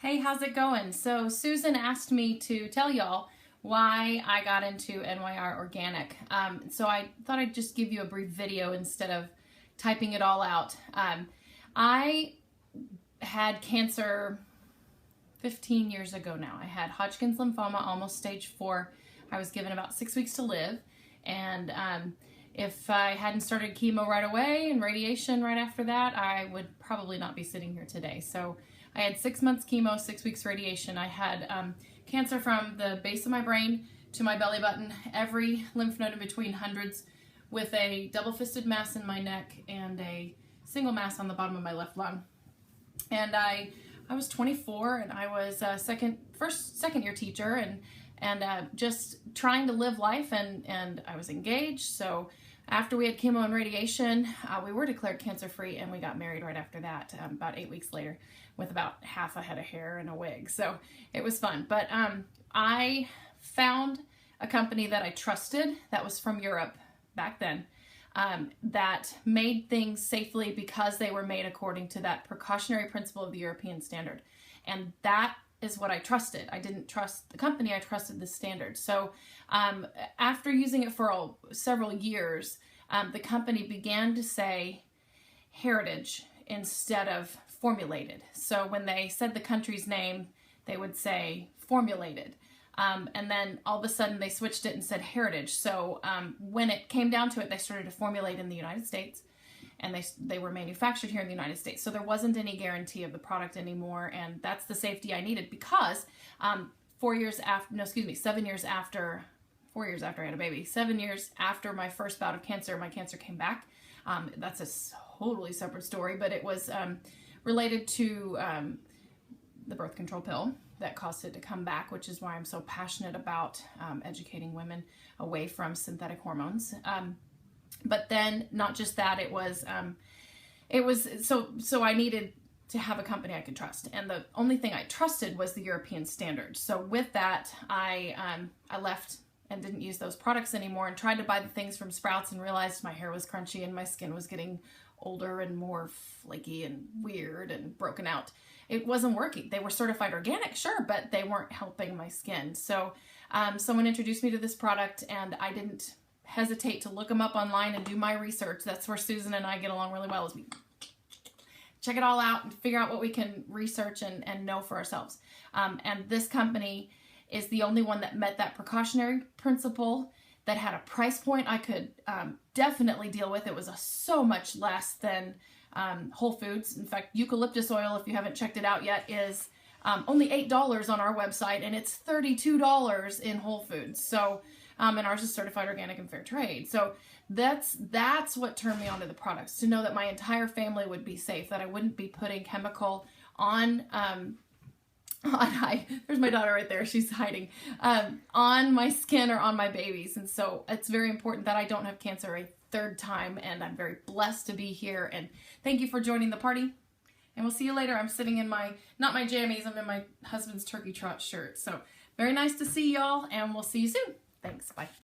Hey, how's it going? So Susan asked me to tell y'all why I got into NYR Organic. So I thought I'd just give you a brief video instead of typing it all out. I had cancer 15 years ago now. I had Hodgkin's lymphoma, almost stage 4. I was given about 6 weeks to live. And if I hadn't started chemo right away and radiation right after that, I would probably not be sitting here today. So I had 6 months chemo, 6 weeks radiation. I had cancer from the base of my brain to my belly button, every lymph node in between, hundreds, with a double-fisted mass in my neck and a single mass on the bottom of my left lung. And I was 24, and I was a second year teacher, and just trying to live life, and I was engaged. So after we had chemo and radiation, we were declared cancer-free, and we got married right after that, about 8 weeks later, with about half a head of hair and a wig. So it was fun. But I found a company that I trusted that was from Europe back then, that made things safely because they were made according to that precautionary principle of the European standard. And that is what I trusted. I didn't trust the company, I trusted the standard. So after using it for several years, the company began to say heritage instead of formulated. So when they said the country's name, they would say formulated. And then all of a sudden they switched it and said heritage. So when it came down to it, they started to formulate in the United States, and they were manufactured here in the United States. So there wasn't any guarantee of the product anymore, and that's the safety I needed because 7 years after, 4 years after I had a baby, 7 years after my first bout of cancer, my cancer came back. That's a totally separate story, but it was related to the birth control pill that caused it to come back, which is why I'm so passionate about educating women away from synthetic hormones. But then not just that, it was so I needed to have a company I could trust, and the only thing I trusted was the European standards. So with that, I left and didn't use those products anymore, and tried to buy the things from Sprouts, and realized my hair was crunchy and my skin was getting older and more flaky and weird and broken out. It wasn't working. They were certified organic, sure, but they weren't helping my skin. So someone introduced me to this product, and I didn't hesitate to look them up online and do my research. That's where Susan and I get along really well, is we check it all out and figure out what we can research and know for ourselves. And this company is the only one that met that precautionary principle, that had a price point I could definitely deal with. It was so much less than Whole Foods. In fact, eucalyptus oil, if you haven't checked it out yet, is only $8 on our website, and it's $32 in Whole Foods. So, and ours is certified organic and fair trade. So that's what turned me onto the products, to know that my entire family would be safe, that I wouldn't be putting chemical on there's my daughter right there, she's hiding, on my skin or on my babies. And so it's very important that I don't have cancer a third time, and I'm very blessed to be here, and thank you for joining the party, and we'll see you later. I'm sitting in not my jammies, I'm in my husband's turkey trot shirt. So very nice to see y'all, and we'll see you soon. Thanks, bye.